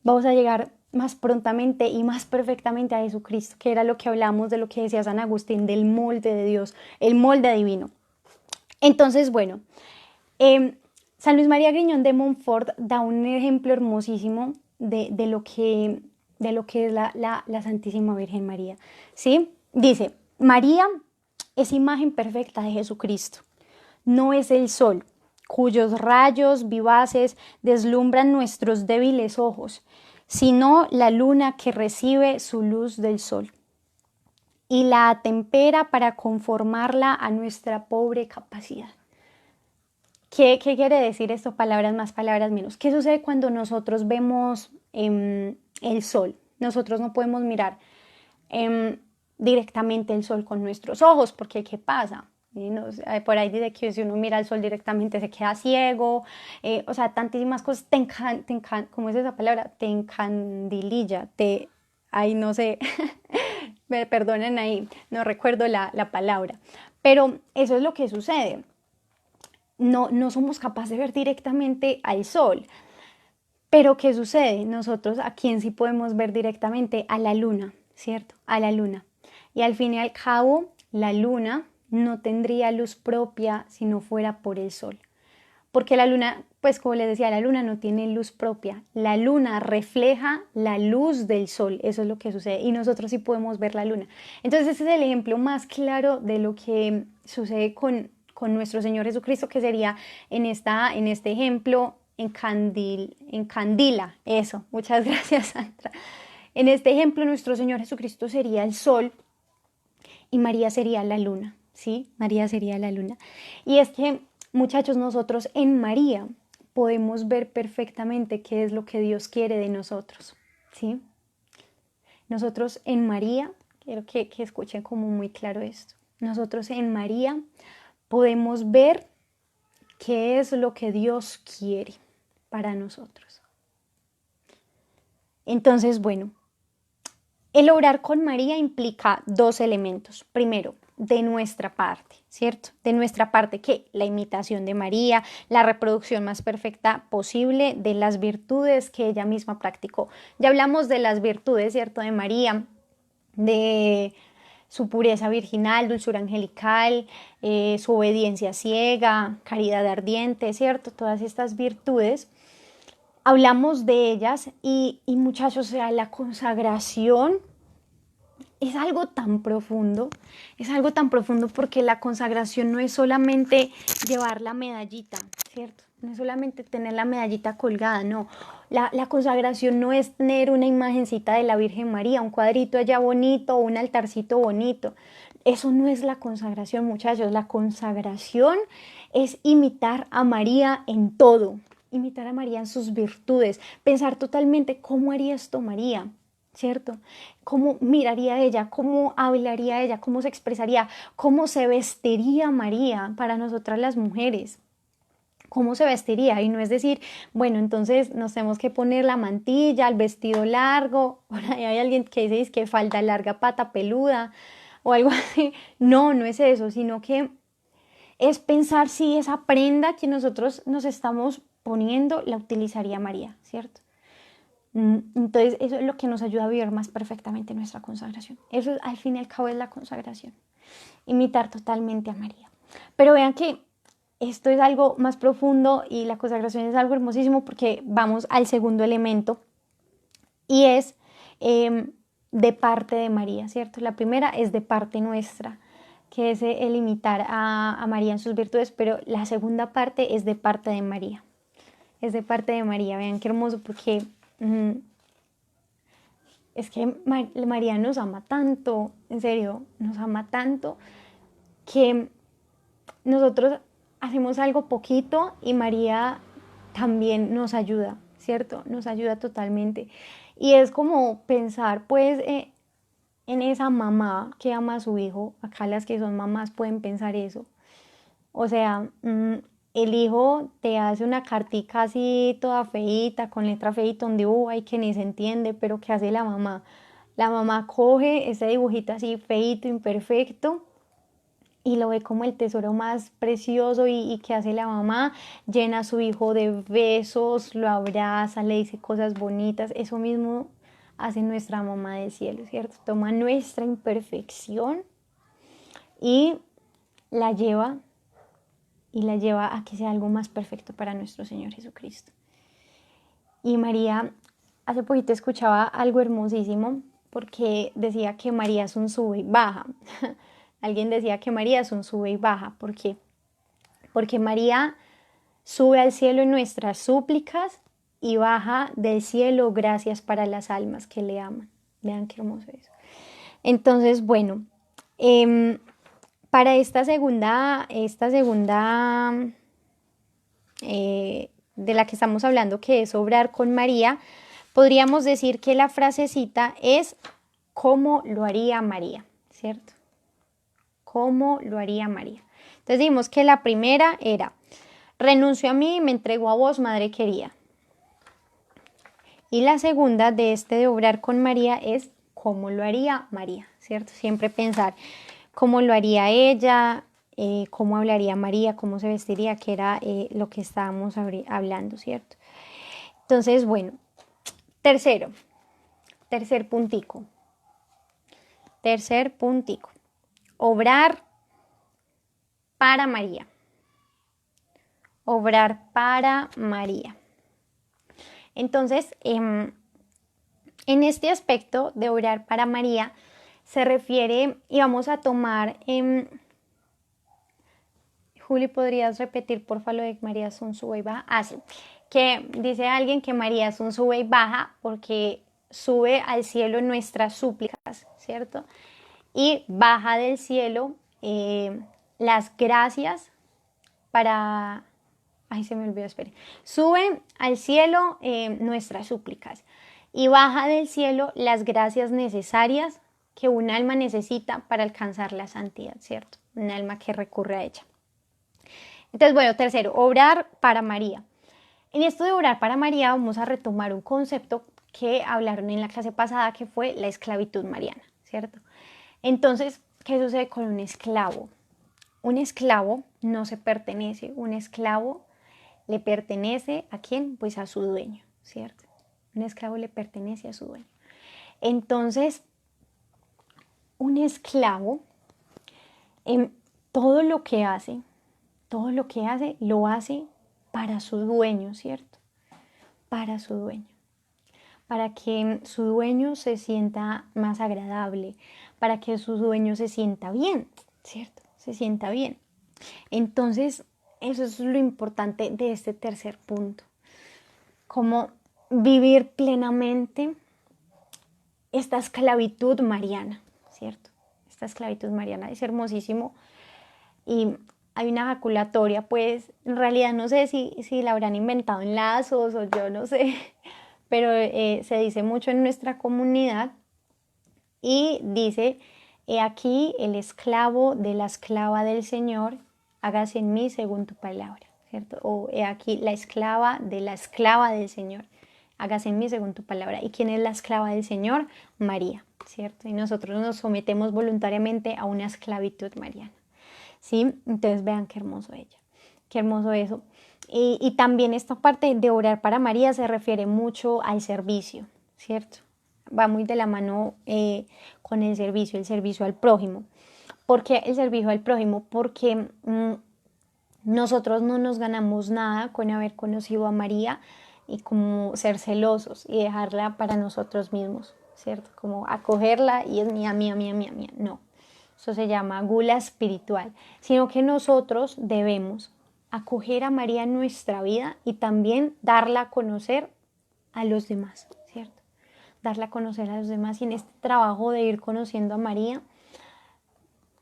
Speaker 1: vamos a llegar más prontamente y más perfectamente a Jesucristo, que era lo que hablamos de lo que decía San Agustín, del molde de Dios, el molde divino. Entonces, bueno, San Luis María Griñón de Montfort da un ejemplo hermosísimo de lo que es la Santísima Virgen María, ¿sí? Dice, María es imagen perfecta de Jesucristo, no es el sol, cuyos rayos vivaces deslumbran nuestros débiles ojos, sino la luna que recibe su luz del sol y la atempera para conformarla a nuestra pobre capacidad. ¿Qué quiere decir esto? Palabras más, palabras menos. ¿Qué sucede cuando nosotros vemos el sol? Nosotros no podemos mirar directamente el sol con nuestros ojos, porque ¿qué pasa? Por ahí dice que si uno mira el sol directamente se queda ciego, o sea, tantísimas cosas, ¿cómo es esa palabra? Te encandililla, ay, no sé, me perdonen ahí, no recuerdo la palabra, pero eso es lo que sucede. No somos capaces de ver directamente al sol. Pero ¿qué sucede? Nosotros a quién sí podemos ver directamente, a la luna, ¿cierto? A la luna. Y al fin y al cabo, la luna no tendría luz propia si no fuera por el sol. Porque la luna, pues como les decía, la luna no tiene luz propia. La luna refleja la luz del sol, eso es lo que sucede. Y nosotros sí podemos ver la luna. Entonces ese es el ejemplo más claro de lo que sucede con nuestro Señor Jesucristo, que sería en este ejemplo, encandila, eso, muchas gracias Sandra. En este ejemplo nuestro Señor Jesucristo sería el sol y María sería la luna, ¿sí? María sería la luna. Y es que, muchachos, nosotros en María podemos ver perfectamente qué es lo que Dios quiere de nosotros, ¿sí? Nosotros en María, quiero que escuchen como muy claro esto, nosotros en María podemos ver qué es lo que Dios quiere para nosotros. Entonces, bueno, el orar con María implica dos elementos. Primero, de nuestra parte, ¿cierto? De nuestra parte, ¿qué? La imitación de María, la reproducción más perfecta posible de las virtudes que ella misma practicó. Ya hablamos de las virtudes, ¿cierto? De María, de su pureza virginal, dulzura angelical, su obediencia ciega, caridad ardiente, ¿cierto? Todas estas virtudes. Hablamos de ellas y muchachos, o sea, la consagración es algo tan profundo, porque la consagración no es solamente llevar la medallita, ¿cierto? No es solamente tener la medallita colgada, no. La consagración no es tener una imagencita de la Virgen María, un cuadrito allá bonito, un altarcito bonito. Eso no es la consagración, muchachos. La consagración es imitar a María en todo, imitar a María en sus virtudes, pensar totalmente cómo haría esto María, ¿cierto? ¿Cómo miraría ella? ¿Cómo hablaría ella? ¿Cómo se expresaría? ¿Cómo se vestiría María para nosotras las mujeres? ¿Cómo se vestiría? Y no es decir, bueno, entonces nos tenemos que poner la mantilla, el vestido largo, por ahí hay alguien que dice que falda larga, pata peluda o algo así. No, no es eso, sino que es pensar si esa prenda que nosotros nos estamos poniendo la utilizaría María, ¿cierto? Entonces eso es lo que nos ayuda a vivir más perfectamente nuestra consagración. Eso al fin y al cabo es la consagración, imitar totalmente a María. Pero vean que esto es algo más profundo y la consagración es algo hermosísimo porque vamos al segundo elemento y es de parte de María, ¿cierto? La primera es de parte nuestra, que es el imitar a María en sus virtudes, pero la segunda parte es de parte de María. Es de parte de María, vean qué hermoso porque es que María nos ama tanto, en serio, nos ama tanto que nosotros hacemos algo poquito y María también nos ayuda, ¿cierto? Nos ayuda totalmente. Y es como pensar, pues, en esa mamá que ama a su hijo. Acá las que son mamás pueden pensar eso. O sea, el hijo te hace una cartica así toda feíta, con letra feíta, donde hay que ni se entiende, pero ¿qué hace la mamá? La mamá coge ese dibujito así feíto, imperfecto, y lo ve como el tesoro más precioso y que hace la mamá, llena a su hijo de besos, lo abraza, le dice cosas bonitas. Eso mismo hace nuestra mamá del cielo, ¿cierto? Toma nuestra imperfección y la lleva a que sea algo más perfecto para nuestro Señor Jesucristo. Y María, hace poquito escuchaba algo hermosísimo porque decía que María es un sube y baja. Alguien decía que María es un sube y baja. ¿Por qué? Porque María sube al cielo en nuestras súplicas y baja del cielo gracias para las almas que le aman. Vean qué hermoso es. Entonces, bueno, para esta segunda de la que estamos hablando, que es obrar con María, podríamos decir que la frasecita es ¿cómo lo haría María? ¿Cierto? ¿Cómo lo haría María? Entonces dijimos que la primera era, renuncio a mí y me entrego a vos, madre querida. Y la segunda de de obrar con María es cómo lo haría María, ¿cierto? Siempre pensar cómo lo haría ella, cómo hablaría María, cómo se vestiría, que era lo que estábamos hablando, ¿cierto? Entonces, bueno, tercer puntico. Tercer puntico. Obrar para María. Obrar para María. Entonces, en este aspecto de obrar para María, se refiere, y vamos a tomar, Juli, ¿podrías repetir por favor lo de María es un sube y baja? Ah, sí, que dice alguien que María es un sube y baja porque sube al cielo nuestras súplicas, ¿cierto? Y baja del cielo las gracias para... Ay, se me olvidó, espere. Sube al cielo nuestras súplicas y baja del cielo las gracias necesarias que un alma necesita para alcanzar la santidad, ¿cierto? Un alma que recurre a ella. Entonces, bueno, tercero, obrar para María. En esto de obrar para María vamos a retomar un concepto que hablaron en la clase pasada, que fue la esclavitud mariana, ¿cierto? Entonces, ¿qué sucede con un esclavo? Un esclavo no se pertenece, un esclavo le pertenece ¿a quién? Pues a su dueño, ¿cierto? Un esclavo le pertenece a su dueño. Entonces, un esclavo, todo lo que hace, lo hace para su dueño, ¿cierto? Para su dueño. Para que su dueño se sienta más agradable, para que su dueño se sienta bien, ¿cierto? Se sienta bien. Entonces, eso es lo importante de este tercer punto. Cómo vivir plenamente esta esclavitud mariana, ¿cierto? Esta esclavitud mariana es hermosísimo. Y hay una ejaculatoria, pues en realidad no sé si la habrán inventado en lazos o yo no sé, pero se dice mucho en nuestra comunidad y dice, he aquí el esclavo de la esclava del Señor, hágase en mí según tu palabra, ¿cierto? O he aquí la esclava de la esclava del Señor, hágase en mí según tu palabra. ¿Y quién es la esclava del Señor? María, ¿cierto? Y nosotros nos sometemos voluntariamente a una esclavitud mariana. ¿Sí? Entonces vean qué hermoso ella, qué hermoso eso. Y también esta parte de orar para María se refiere mucho al servicio, ¿cierto? Va muy de la mano con el servicio al prójimo. ¿Por qué el servicio al prójimo? Porque nosotros no nos ganamos nada con haber conocido a María y como ser celosos y dejarla para nosotros mismos, ¿cierto? Como acogerla y es mía, mía, mía, mía, mía. No. Eso se llama gula espiritual, sino que nosotros debemos acoger a María en nuestra vida y también darla a conocer a los demás, ¿cierto? Darla a conocer a los demás y en este trabajo de ir conociendo a María,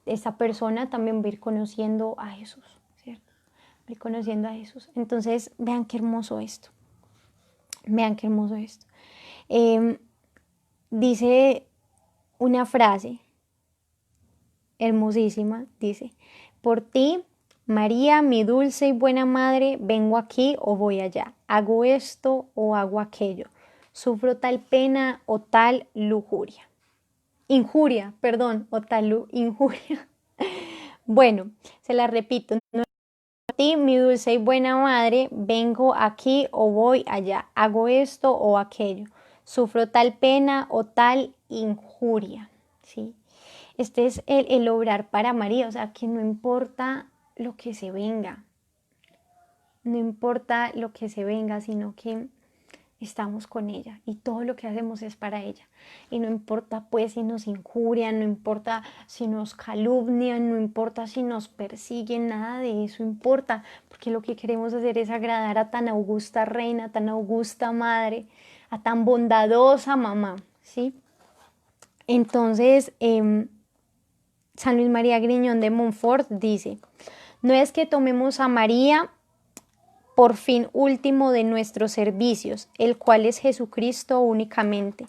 Speaker 1: esa persona también va a ir conociendo a Jesús, ¿cierto? Va a ir conociendo a Jesús. Entonces, vean qué hermoso esto. Vean qué hermoso esto. Dice una frase hermosísima, dice, por ti, María, mi dulce y buena madre, vengo aquí o voy allá, hago esto o hago aquello, sufro tal pena o tal injuria, perdón, o tal injuria. Bueno, se la repito, por ti, mi dulce y buena madre, vengo aquí o voy allá, hago esto o aquello, sufro tal pena o tal injuria, ¿sí? Este es el obrar para María, o sea, que no importa lo que se venga, no importa lo que se venga, sino que estamos con ella y todo lo que hacemos es para ella. Y no importa pues si nos injurian, no importa si nos calumnian, no importa si nos persiguen, nada de eso importa, porque lo que queremos hacer es agradar a tan augusta reina, a tan augusta madre, a tan bondadosa mamá, ¿sí? Entonces, San Luis María Griñón de Montfort dice, no es que tomemos a María por fin último de nuestros servicios, el cual es Jesucristo únicamente,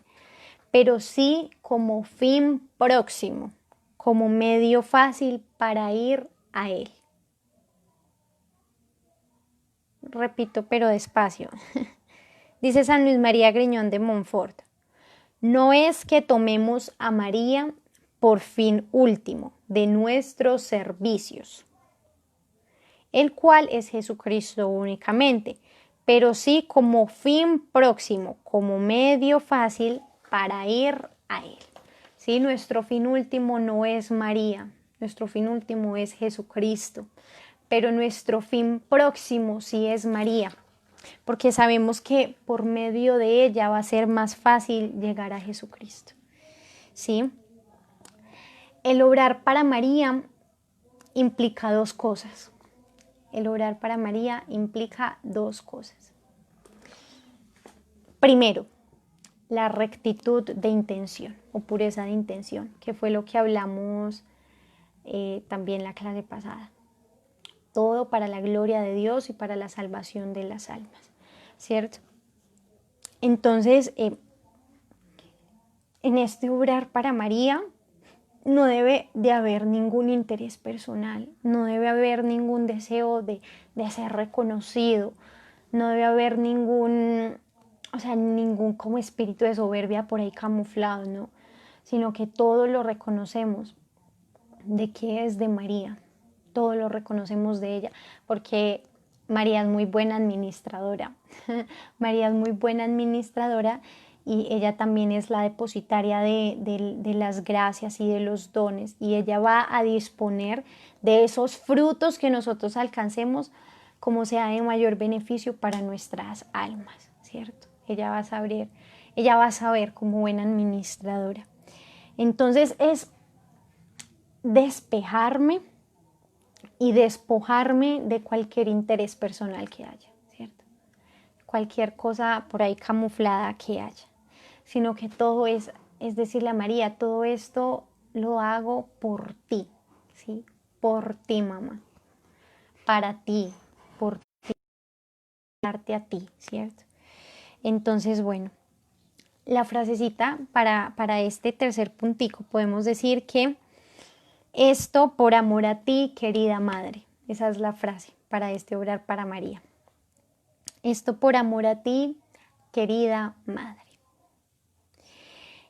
Speaker 1: pero sí como fin próximo, como medio fácil para ir a Él. Repito, pero despacio. Dice San Luis María Griñón de Montfort: no es que tomemos a María por fin último de nuestros servicios, el cual es Jesucristo únicamente, pero sí como fin próximo, como medio fácil para ir a Él. ¿Sí? Nuestro fin último no es María, nuestro fin último es Jesucristo, pero nuestro fin próximo sí es María, porque sabemos que por medio de ella va a ser más fácil llegar a Jesucristo. ¿Sí? El orar para María implica dos cosas. El orar para María implica dos cosas. Primero, la rectitud de intención o pureza de intención, que fue lo que hablamos también la clase pasada. Todo para la gloria de Dios y para la salvación de las almas, ¿cierto? Entonces, en este orar para María no debe de haber ningún interés personal, no debe haber ningún deseo de ser reconocido, no debe haber ningún como espíritu de soberbia por ahí camuflado, ¿no? Sino que todo lo reconocemos de que es de María, todo lo reconocemos de ella, porque María es muy buena administradora, María es muy buena administradora y ella también es la depositaria de las gracias y de los dones, y ella va a disponer de esos frutos que nosotros alcancemos como sea de mayor beneficio para nuestras almas, ¿cierto? Ella va a saber como buena administradora. Entonces es despejarme y despojarme de cualquier interés personal que haya, ¿cierto? Cualquier cosa por ahí camuflada que haya, sino que todo es decirle a María, todo esto lo hago por ti, ¿sí? Por ti, mamá, para ti, por ti, darte a ti, ¿cierto? Entonces, bueno, la frasecita para este tercer puntico podemos decir que esto por amor a ti, querida madre. Esa es la frase para este orar para María. Esto por amor a ti, querida madre.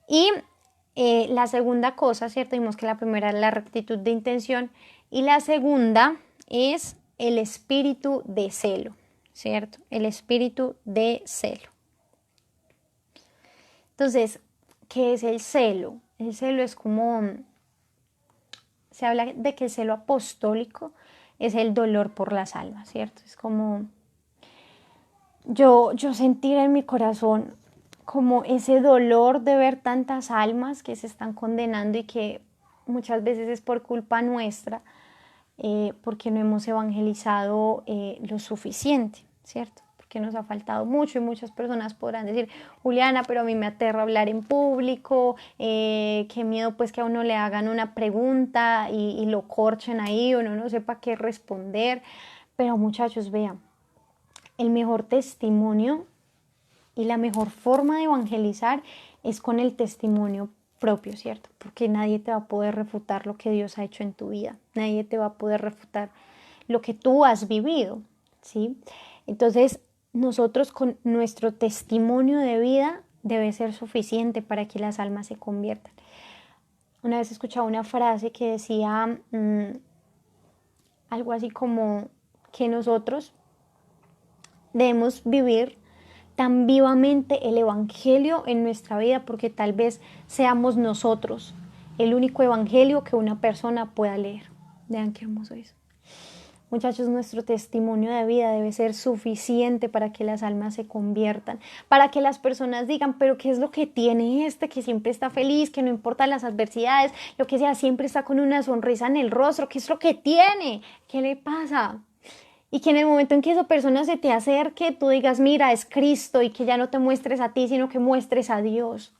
Speaker 1: Y la segunda cosa, ¿cierto? Vimos que la primera es la rectitud de intención y la segunda es el espíritu de celo, ¿cierto? El espíritu de celo. Entonces, ¿qué es el celo? El celo es como, se habla de que el celo apostólico es el dolor por las almas, ¿cierto? Es como yo sentir en mi corazón como ese dolor de ver tantas almas que se están condenando y que muchas veces es por culpa nuestra, porque no hemos evangelizado lo suficiente, ¿cierto? Porque nos ha faltado mucho y muchas personas podrán decir, Juliana, pero a mí me aterra hablar en público, qué miedo pues que a uno le hagan una pregunta y lo corchen ahí, uno no sepa qué responder. Pero muchachos, vean, el mejor testimonio y la mejor forma de evangelizar es con el testimonio propio, ¿cierto? Porque nadie te va a poder refutar lo que Dios ha hecho en tu vida, nadie te va a poder refutar lo que tú has vivido, ¿sí? Entonces, nosotros con nuestro testimonio de vida debe ser suficiente para que las almas se conviertan. Una vez escuchaba una frase que decía algo así como que nosotros debemos vivir tan vivamente el evangelio en nuestra vida porque tal vez seamos nosotros el único evangelio que una persona pueda leer. Vean qué hermoso es. Muchachos, nuestro testimonio de vida debe ser suficiente para que las almas se conviertan, para que las personas digan, pero ¿qué es lo que tiene este que siempre está feliz, que no importa las adversidades, lo que sea, siempre está con una sonrisa en el rostro? ¿Qué es lo que tiene? ¿Qué le pasa? Y que en el momento en que esa persona se te acerque, tú digas, mira, es Cristo, y que ya no te muestres a ti, sino que muestres a Dios.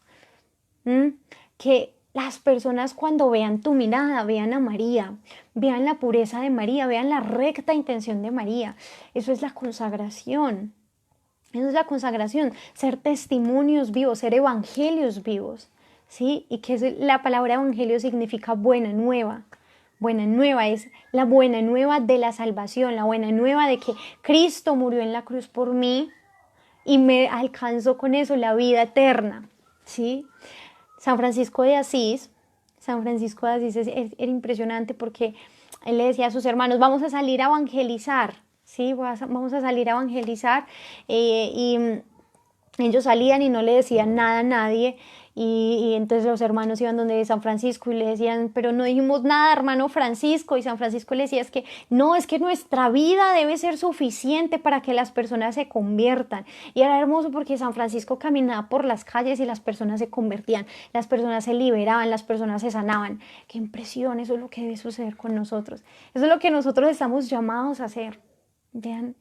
Speaker 1: Que las personas cuando vean tu mirada, vean a María, vean la pureza de María, vean la recta intención de María. Eso es la consagración. Eso es la consagración, ser testimonios vivos, ser evangelios vivos, ¿sí? Y que la palabra evangelio significa buena nueva. Buena nueva es la buena nueva de la salvación, la buena nueva de que Cristo murió en la cruz por mí y me alcanzó con eso la vida eterna, ¿sí? San Francisco de Asís era impresionante porque él le decía a sus hermanos, vamos a salir a evangelizar, ¿sí? Vamos a salir a evangelizar y ellos salían y no le decían nada a nadie y entonces los hermanos iban donde San Francisco y le decían, pero no dijimos nada, hermano Francisco, y San Francisco le decía, es que nuestra vida debe ser suficiente para que las personas se conviertan. Y era hermoso porque San Francisco caminaba por las calles y las personas se convertían, las personas se liberaban, las personas se sanaban. Qué impresión, eso es lo que debe suceder con nosotros. Eso es lo que nosotros estamos llamados a hacer. Vean,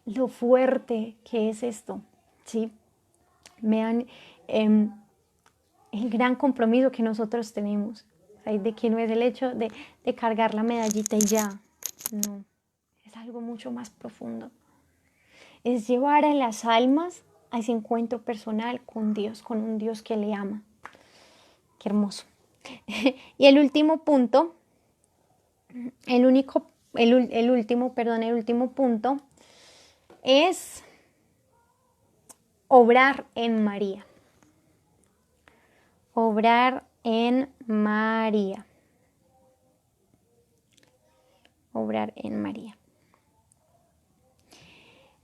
Speaker 1: lo fuerte que es esto, ¿sí? Vean el gran compromiso que nosotros tenemos, ¿sí? De que no es el hecho de cargar la medallita y ya, no, es algo mucho más profundo. Es llevar a las almas a ese encuentro personal con Dios, con un Dios que le ama. Qué hermoso. Y el último punto, el último punto es obrar en María. Obrar en María. Obrar en María.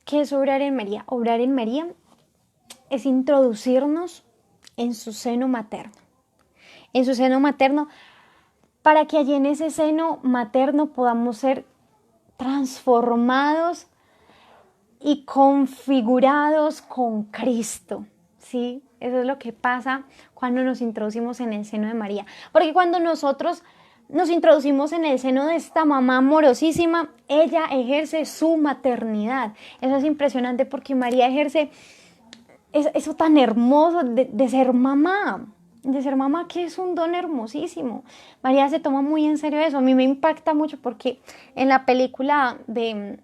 Speaker 1: ¿Qué es obrar en María? Obrar en María es introducirnos en su seno materno. En su seno materno, para que allí en ese seno materno podamos ser transformados y configurados con Cristo, ¿sí? Eso es lo que pasa cuando nos introducimos en el seno de María. Porque cuando nosotros nos introducimos en el seno de esta mamá amorosísima, ella ejerce su maternidad. Eso es impresionante porque María ejerce eso tan hermoso de ser mamá. De ser mamá, que es un don hermosísimo. María se toma muy en serio eso. A mí me impacta mucho porque en la película de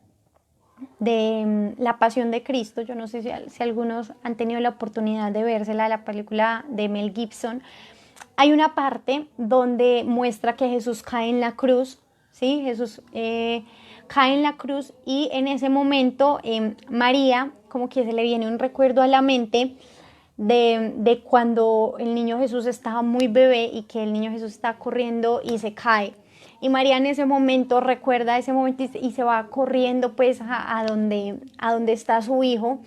Speaker 1: La Pasión de Cristo, yo no sé si algunos han tenido la oportunidad de vérsela, la película de Mel Gibson, hay una parte donde muestra que Jesús cae en la cruz, ¿sí? Jesús cae en la cruz y en ese momento María, como que se le viene un recuerdo a la mente de cuando el niño Jesús estaba muy bebé y que el niño Jesús está corriendo y se cae. Y María en ese momento recuerda ese momento y se va corriendo pues a donde está su hijo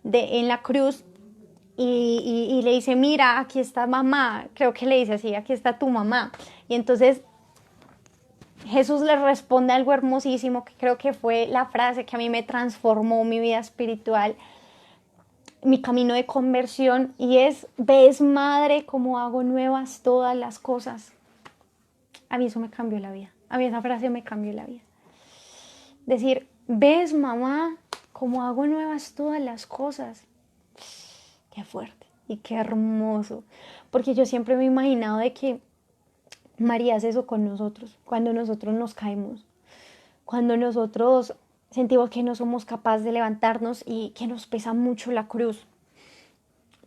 Speaker 1: en la cruz y le dice, mira, aquí está mamá, creo que le dice así, aquí está tu mamá. Y entonces Jesús le responde algo hermosísimo, que creo que fue la frase que a mí me transformó mi vida espiritual, mi camino de conversión, y es, ves madre cómo hago nuevas todas las cosas. A mí eso me cambió la vida, a mí esa frase me cambió la vida. Decir, ves mamá cómo hago nuevas todas las cosas. Qué fuerte y qué hermoso, porque yo siempre me he imaginado de que María hace eso con nosotros, cuando nosotros nos caemos, cuando nosotros sentimos que no somos capaces de levantarnos y que nos pesa mucho la cruz.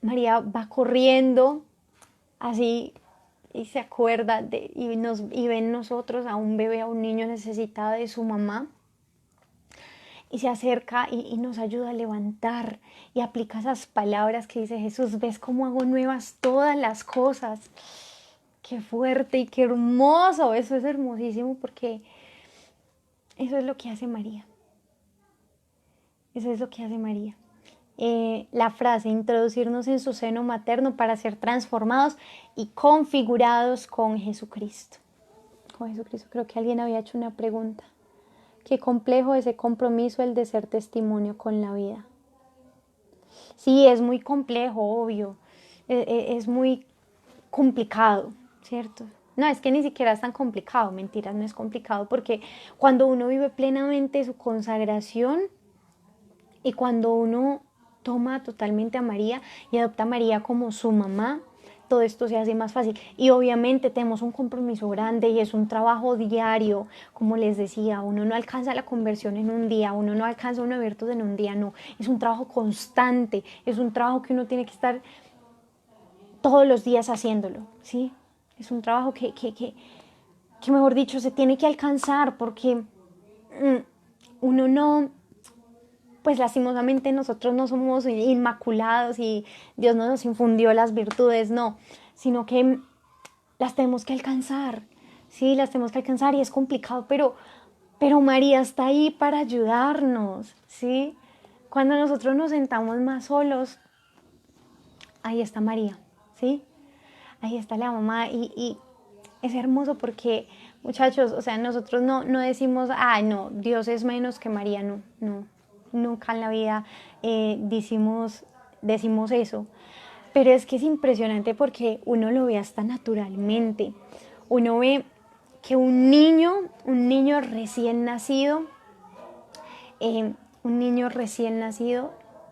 Speaker 1: María va corriendo así y se acuerda y ve en nosotros a un bebé, a un niño necesitado de su mamá, y se acerca y nos ayuda a levantar y aplica esas palabras que dice Jesús, ves cómo hago nuevas todas las cosas. Qué fuerte y qué hermoso, eso es hermosísimo porque eso es lo que hace María. Eso es lo que hace María. La frase, introducirnos en su seno materno para ser transformados y configurados con Jesucristo. Con Jesucristo. Creo que alguien había hecho una pregunta. Qué complejo ese compromiso, el de ser testimonio con la vida. Sí, es muy complejo, obvio. Es muy complicado, ¿cierto? No, es que ni siquiera es tan complicado, mentiras, no es complicado, porque cuando uno vive plenamente su consagración y cuando uno toma totalmente a María y adopta a María como su mamá, todo esto se hace más fácil. Y obviamente tenemos un compromiso grande y es un trabajo diario. Como les decía, uno no alcanza la conversión en un día, uno no alcanza una virtud en un día, no. Es un trabajo constante, es un trabajo que uno tiene que estar todos los días haciéndolo, ¿sí? Es un trabajo que mejor dicho, se tiene que alcanzar porque uno no, pues lastimosamente nosotros no somos inmaculados y Dios no nos infundió las virtudes, no, sino que las tenemos que alcanzar, sí, las tenemos que alcanzar y es complicado, pero María está ahí para ayudarnos, sí. Cuando nosotros nos sentamos más solos, ahí está María, sí, ahí está la mamá y es hermoso porque, muchachos, o sea, nosotros no decimos, ay, no, Dios es menos que María, no, no, nunca en la vida decimos eso. Pero es que es impresionante porque uno lo ve hasta naturalmente. Uno ve que un niño recién nacido,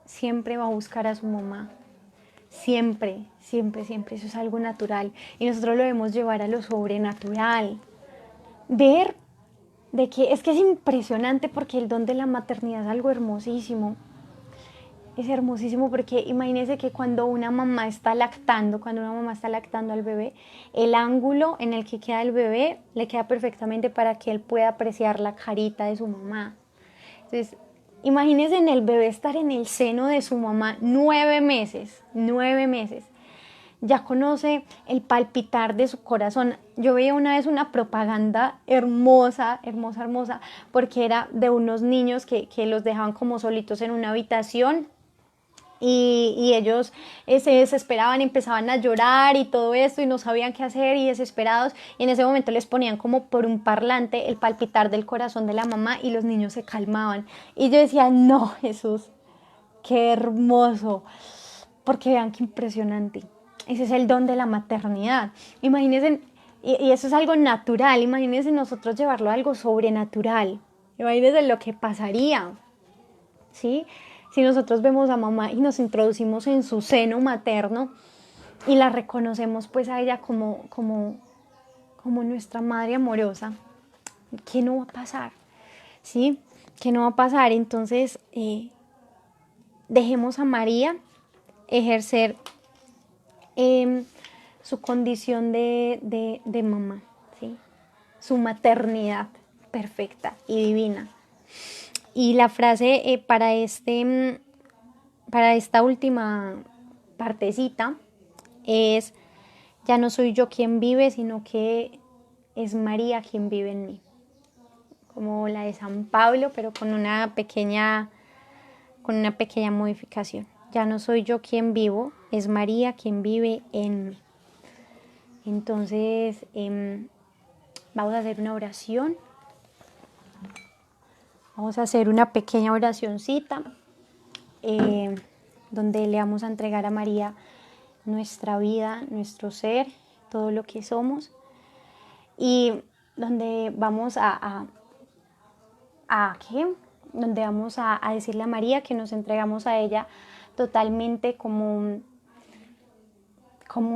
Speaker 1: siempre va a buscar a su mamá. Siempre, siempre, siempre. Eso es algo natural. Y nosotros lo debemos llevar a lo sobrenatural. Ver de que es impresionante porque el don de la maternidad es algo hermosísimo. Es hermosísimo porque imagínense que cuando una mamá está lactando al bebé, el ángulo en el que queda el bebé le queda perfectamente para que él pueda apreciar la carita de su mamá. Entonces, imagínense en el bebé estar en el seno de su mamá 9 meses. Ya conoce el palpitar de su corazón. Yo veía una vez una propaganda hermosa, porque era de unos niños que los dejaban como solitos en una habitación y ellos se desesperaban, empezaban a llorar y todo esto y no sabían qué hacer y desesperados, y en ese momento les ponían como por un parlante el palpitar del corazón de la mamá y los niños se calmaban. Y yo decía, no, Jesús, qué hermoso, porque vean qué impresionante. Ese es el don de la maternidad. Imagínense, y eso es algo natural, imagínense nosotros llevarlo a algo sobrenatural. Imagínense lo que pasaría, ¿sí? Si nosotros vemos a mamá y nos introducimos en su seno materno y la reconocemos pues a ella como nuestra madre amorosa, ¿qué no va a pasar? ¿Sí? ¿Qué no va a pasar? Entonces, dejemos a María ejercer su condición de mamá, ¿sí? Su maternidad perfecta y divina. Y la frase para esta última partecita es: ya no soy yo quien vive, sino que es María quien vive en mí. Como la de San Pablo, pero con una pequeña modificación. Ya no soy yo quien vivo, es María quien vive en mí. Entonces, vamos a hacer una oración. Vamos a hacer una pequeña oracioncita donde le vamos a entregar a María nuestra vida, nuestro ser, todo lo que somos, y donde vamos donde vamos a decirle a María que nos entregamos a ella totalmente como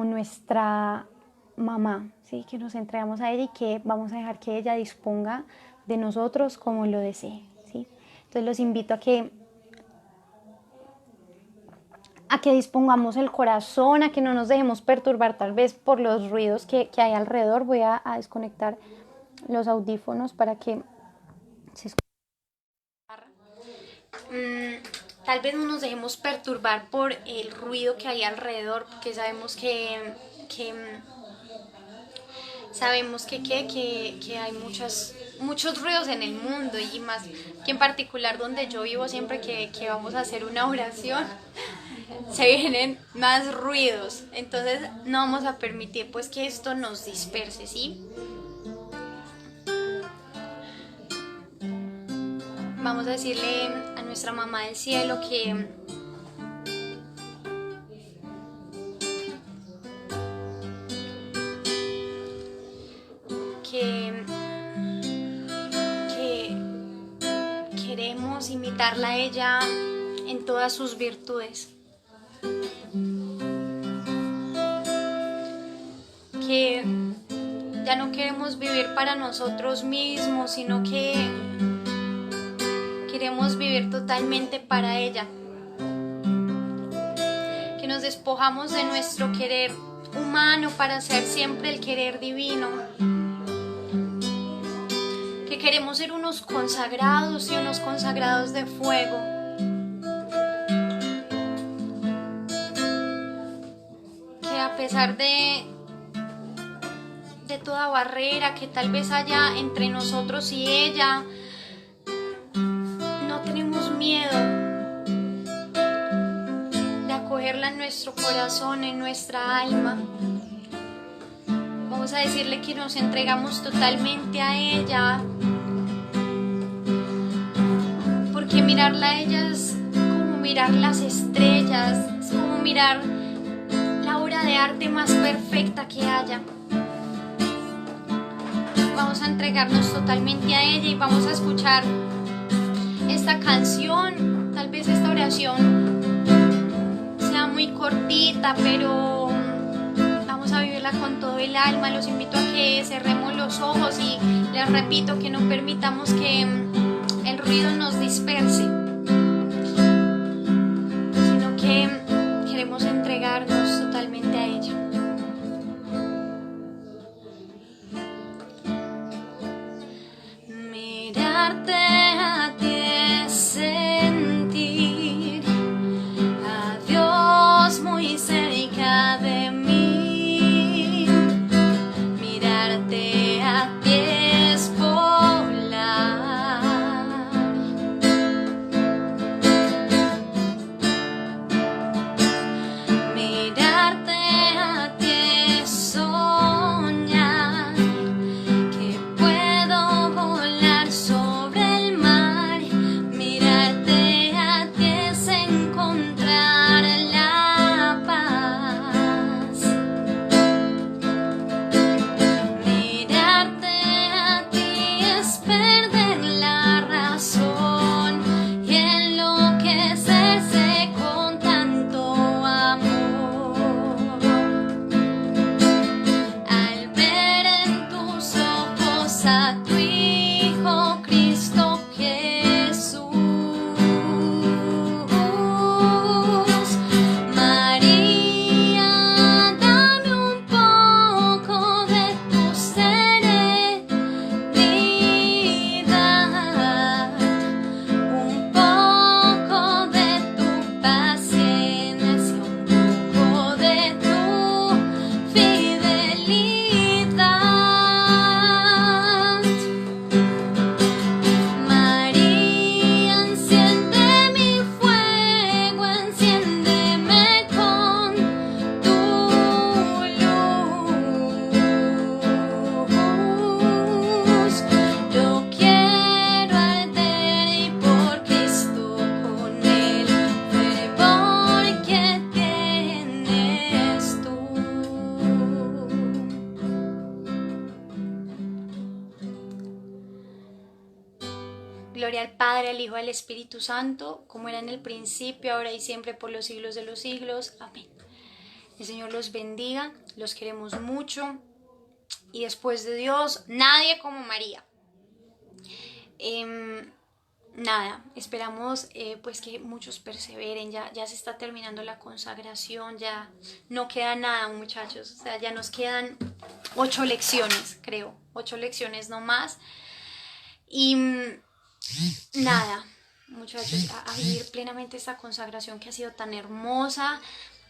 Speaker 1: nuestra mamá, ¿sí? Que nos entregamos a ella y que vamos a dejar que ella disponga de nosotros como lo desee, ¿sí? Entonces los invito a que dispongamos el corazón, a que no nos dejemos perturbar tal vez por los ruidos que hay alrededor. Voy a desconectar los audífonos para que se escuche. Tal vez no nos dejemos perturbar por el ruido que hay alrededor, porque sabemos que hay muchos ruidos en el mundo, y más que en particular donde yo vivo, siempre que vamos a hacer una oración se vienen más ruidos. Entonces no vamos a permitir pues que esto nos disperse, ¿sí? Vamos a decirle a nuestra mamá del cielo que queremos imitarla a ella en todas sus virtudes. ya no queremos vivir para nosotros mismos, sino que queremos vivir totalmente para ella. Que nos despojamos de nuestro querer humano para hacer siempre el querer divino. Que queremos ser unos consagrados y unos consagrados de fuego. Que a pesar de toda barrera que tal vez haya entre nosotros y ella, no tenemos miedo de acogerla en nuestro corazón, en nuestra alma. Vamos a decirle que nos entregamos totalmente a ella, porque mirarla a ella es como mirar las estrellas, es como mirar la obra de arte más perfecta que haya. Vamos a entregarnos totalmente a ella y vamos a escuchar esta canción. Tal vez esta oración sea muy cortita, pero vamos a vivirla con todo el alma. Los invito a que cerremos los ojos y les repito que no permitamos que el ruido nos disperse, sino que queremos entregarnos totalmente a ella. Mirarte a ti es sentir a Dios muy cerca de mí. Mirarte a ti es volar. Mirarte a ti es soñar que puedo volar sobre el mar. Mirarte a ti es encontrar la paz. Mirarte a ti es perder la razón y enloquecerse con tanto amor. Al ver en tus ojos a tu Hijo Cristo Jesús. María, dame un poco de tu serenidad, un poco de tu paciencia, un poco de tu fidelidad. María, enciende mi fuego, enciéndeme con tu luz. Yo quiero arder y por Cristo con el fervor que tienes tú. Gloria al Padre, al Hijo y al Espíritu Santo, como era en el principio, ahora y siempre, por los siglos de los siglos. Amén. El Señor los bendiga, los queremos mucho. Y después de Dios, nadie como María. Nada, esperamos pues que muchos perseveren. Ya se está terminando la consagración, ya no queda nada, muchachos. O sea, ya nos quedan 8 lecciones, creo. 8 lecciones no más. Y nada, muchachos, a vivir plenamente esta consagración que ha sido tan hermosa,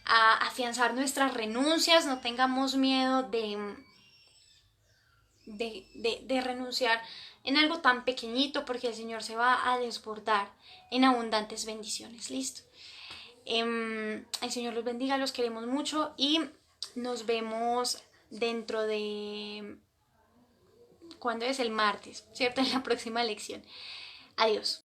Speaker 1: a afianzar nuestras renuncias. No tengamos miedo de renunciar en algo tan pequeñito, porque el Señor se va a desbordar en abundantes bendiciones. Listo. El Señor los bendiga, los queremos mucho y nos vemos dentro de... ¿Cuándo es? El martes, ¿cierto? En la próxima lección. Adiós.